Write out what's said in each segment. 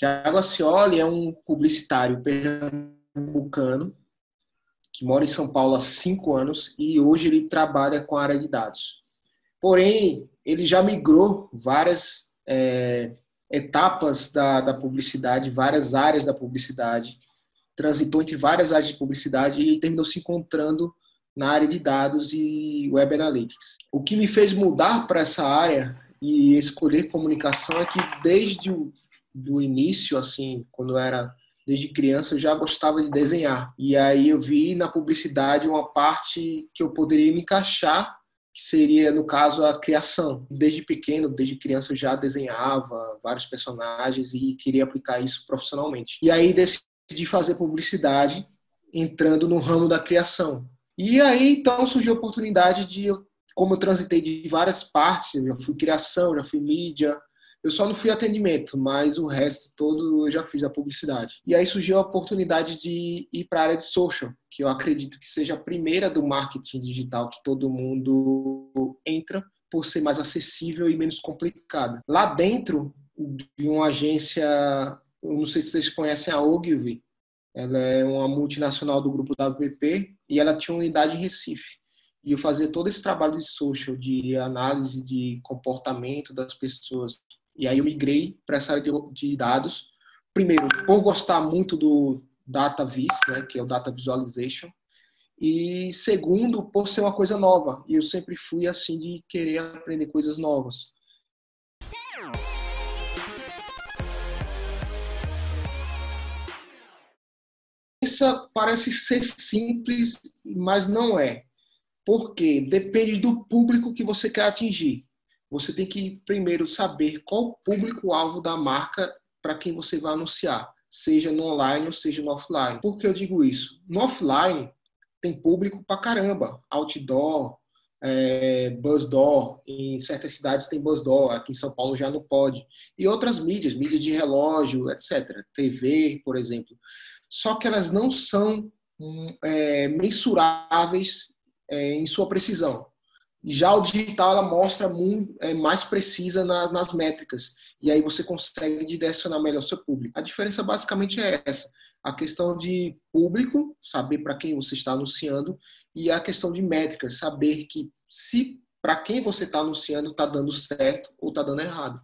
Tiago Acioli é um publicitário pernambucano que mora em São Paulo há 5 anos e hoje ele trabalha com a área de dados. Porém, ele já migrou várias etapas da publicidade, várias áreas da publicidade, transitou entre várias áreas de publicidade e terminou se encontrando na área de dados e web analytics. O que me fez mudar para essa área e escolher comunicação é que desde o início, assim, quando eu era desde criança, eu já gostava de desenhar. E aí eu vi na publicidade uma parte que eu poderia me encaixar, que seria, no caso, a criação. Desde pequeno, desde criança, eu já desenhava vários personagens e queria aplicar isso profissionalmente. E aí decidi fazer publicidade, entrando no ramo da criação. E aí, então, surgiu a oportunidade de, como eu transitei de várias partes, eu já fui criação, já fui mídia, eu só não fui atendimento, mas o resto todo eu já fiz da publicidade. E aí surgiu a oportunidade de ir para a área de social, que eu acredito que seja a primeira do marketing digital que todo mundo entra, por ser mais acessível e menos complicada. Lá dentro de uma agência, eu não sei se vocês conhecem a Ogilvy, ela é uma multinacional do grupo WPP e ela tinha uma unidade em Recife. E eu fazia todo esse trabalho de social, de análise de comportamento das pessoas. E aí eu migrei para essa área de dados. Primeiro, por gostar muito do Data Viz, né, que é o Data Visualization. E segundo, por ser uma coisa nova. E eu sempre fui assim de querer aprender coisas novas. Isso parece ser simples, mas não é. Porque depende do público que você quer atingir. Você tem que primeiro saber qual o público-alvo da marca para quem você vai anunciar, seja no online ou seja no offline. Por que eu digo isso? No offline tem público pra caramba, outdoor, buzzdoor, em certas cidades tem buzzdoor, aqui em São Paulo já não pode. E outras mídias, mídias de relógio, etc. TV, por exemplo. Só que elas não são mensuráveis em sua precisão. Já o digital, ela mostra muito, mais precisa nas métricas. E aí você consegue direcionar melhor o seu público. A diferença basicamente é essa. A questão de público, saber para quem você está anunciando, e a questão de métricas, saber que se para quem você está anunciando está dando certo ou está dando errado.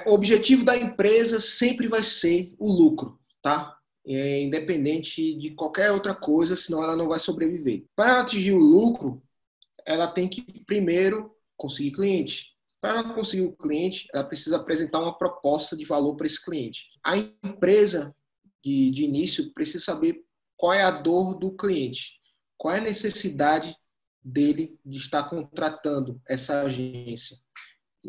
O objetivo da empresa sempre vai ser o lucro, tá? Independente de qualquer outra coisa, senão ela não vai sobreviver. Para atingir o lucro, ela tem que primeiro conseguir cliente. Para ela conseguir o cliente, ela precisa apresentar uma proposta de valor para esse cliente. A empresa, de início, precisa saber qual é a dor do cliente, qual é a necessidade dele de estar contratando essa agência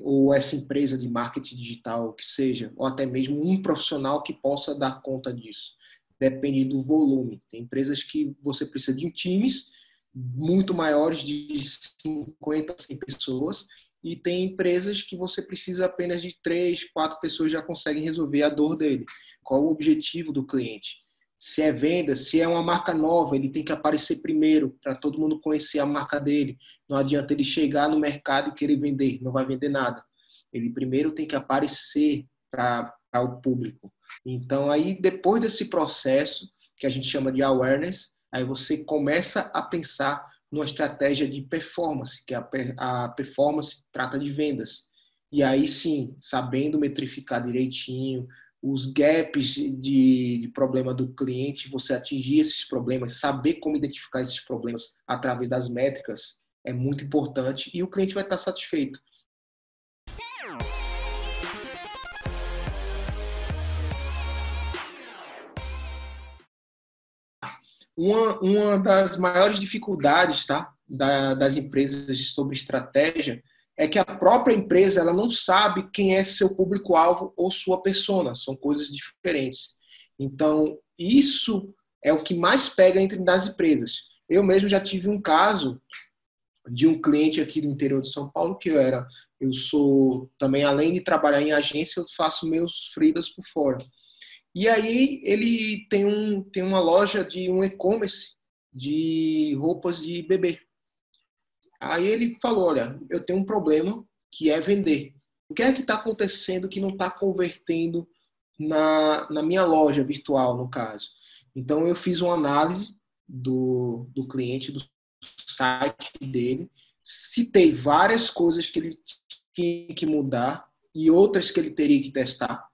ou essa empresa de marketing digital, que seja, ou até mesmo um profissional que possa dar conta disso. Depende do volume. Tem empresas que você precisa de times muito maiores, de 50, 100 pessoas, e tem empresas que você precisa apenas de 3, 4 pessoas já conseguem resolver a dor dele. Qual o objetivo do cliente? Se é venda, se é uma marca nova, ele tem que aparecer primeiro para todo mundo conhecer a marca dele. Não adianta ele chegar no mercado e querer vender, não vai vender nada. Ele primeiro tem que aparecer para o público. Então, aí depois desse processo, que a gente chama de awareness, aí você começa a pensar numa estratégia de performance, que a performance trata de vendas. E aí sim, sabendo metrificar direitinho, os gaps de problema do cliente, você atingir esses problemas, saber como identificar esses problemas através das métricas é muito importante e o cliente vai estar satisfeito. Uma das maiores dificuldades, tá, das empresas sobre estratégia é que a própria empresa ela não sabe quem é seu público-alvo ou sua persona, são coisas diferentes. Então, isso é o que mais pega entre das empresas. Eu mesmo já tive um caso de um cliente aqui do interior de São Paulo, eu sou também, além de trabalhar em agência, eu faço meus freelas por fora. E aí ele tem uma loja de um e-commerce de roupas de bebê. Aí ele falou, olha, eu tenho um problema que é vender. O que é que está acontecendo que não está convertendo na minha loja virtual, no caso? Então, eu fiz uma análise do cliente, do site dele, citei várias coisas que ele tinha que mudar e outras que ele teria que testar.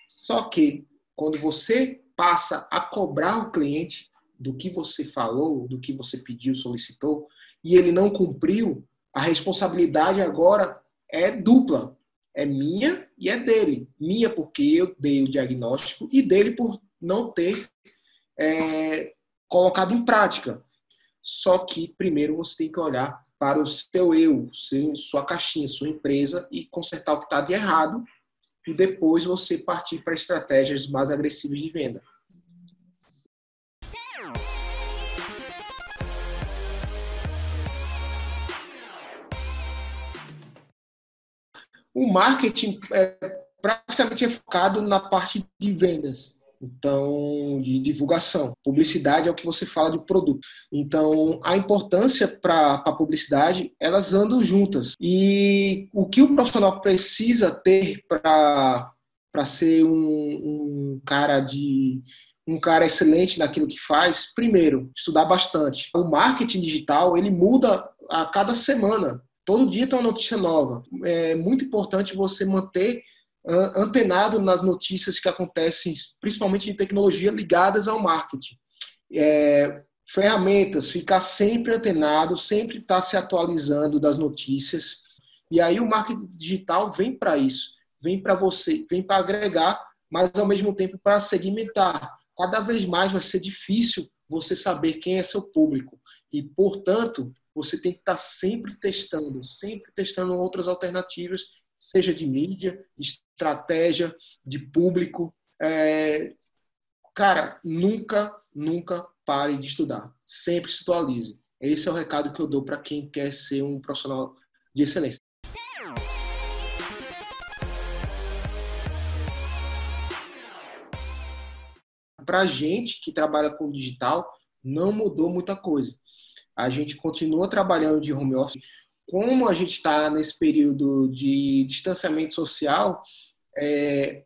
Só que, quando você passa a cobrar o cliente do que você falou, do que você pediu, solicitou, e ele não cumpriu, a responsabilidade agora é dupla. É minha e é dele. Minha porque eu dei o diagnóstico e dele por não ter colocado em prática. Só que primeiro você tem que olhar para o seu eu, sua caixinha, sua empresa e consertar o que está de errado e depois você partir para estratégias mais agressivas de venda. O marketing praticamente é focado na parte de vendas. Então, de divulgação. Publicidade é o que você fala de produto. Então, a importância para a publicidade, elas andam juntas. E o que o profissional precisa ter para ser um cara excelente naquilo que faz, primeiro, estudar bastante. O marketing digital, ele muda a cada semana. Todo dia tem uma notícia nova. É muito importante você manter antenado nas notícias que acontecem, principalmente de tecnologia, ligadas ao marketing. Ferramentas, ficar sempre antenado, sempre estar se atualizando das notícias. E aí o marketing digital vem para isso. Vem para você, vem para agregar, mas ao mesmo tempo para segmentar. Cada vez mais vai ser difícil você saber quem é seu público. E, portanto, você tem que estar sempre testando outras alternativas, seja de mídia, estratégia, de público. Cara, nunca pare de estudar. Sempre se atualize. Esse é o recado que eu dou para quem quer ser um profissional de excelência. Para a gente que trabalha com digital, não mudou muita coisa. A gente continua trabalhando de home office. Como a gente está nesse período de distanciamento social,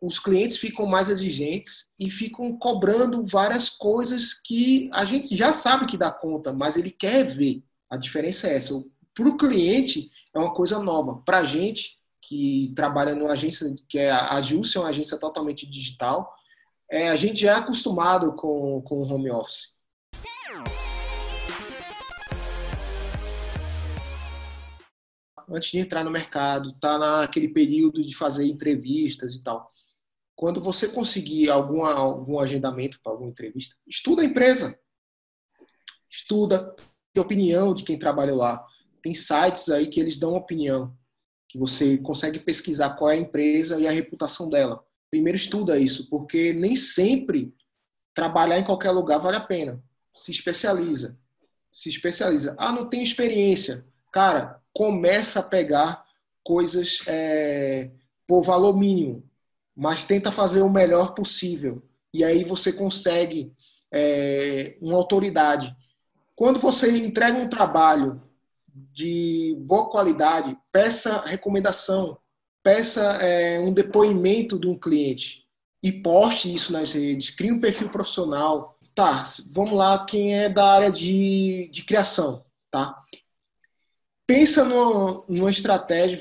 os clientes ficam mais exigentes e ficam cobrando várias coisas que a gente já sabe que dá conta, mas ele quer ver. A diferença é essa. Para o cliente, é uma coisa nova. Para a gente, que trabalha numa agência, que é a Jusce, é uma agência totalmente digital, a gente já é acostumado com o home office. Antes de entrar no mercado, tá naquele período de fazer entrevistas e tal. Quando você conseguir algum agendamento para alguma entrevista, estuda a empresa. Estuda, tem opinião de quem trabalha lá. Tem sites aí que eles dão opinião, que você consegue pesquisar qual é a empresa e a reputação dela. Primeiro estuda isso, porque nem sempre trabalhar em qualquer lugar vale a pena. Se especializa. Ah, não tenho experiência. Cara, começa a pegar coisas por valor mínimo, mas tenta fazer o melhor possível. E aí você consegue uma autoridade. Quando você entrega um trabalho de boa qualidade, peça recomendação, peça um depoimento de um cliente e poste isso nas redes, crie um perfil profissional. Tá, vamos lá, quem é da área de criação, tá? Pensa numa estratégia,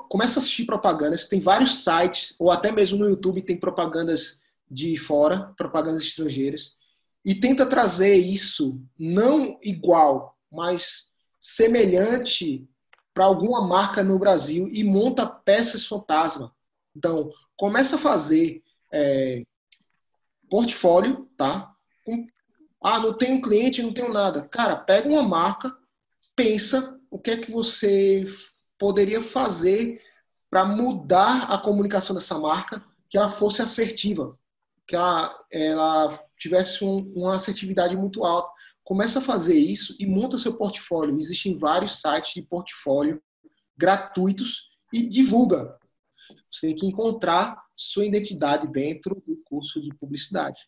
começa a assistir propagandas, tem vários sites, ou até mesmo no YouTube tem propagandas de fora, propagandas estrangeiras, e tenta trazer isso, não igual, mas semelhante para alguma marca no Brasil e monta peças fantasma. Então, começa a fazer portfólio, tá? Não tenho cliente, não tenho nada. Cara, pega uma marca, pensa o que é que você poderia fazer para mudar a comunicação dessa marca, que ela fosse assertiva, que ela tivesse uma assertividade muito alta. Começa a fazer isso e monta seu portfólio. Existem vários sites de portfólio gratuitos e divulga. Você tem que encontrar sua identidade dentro do curso de publicidade.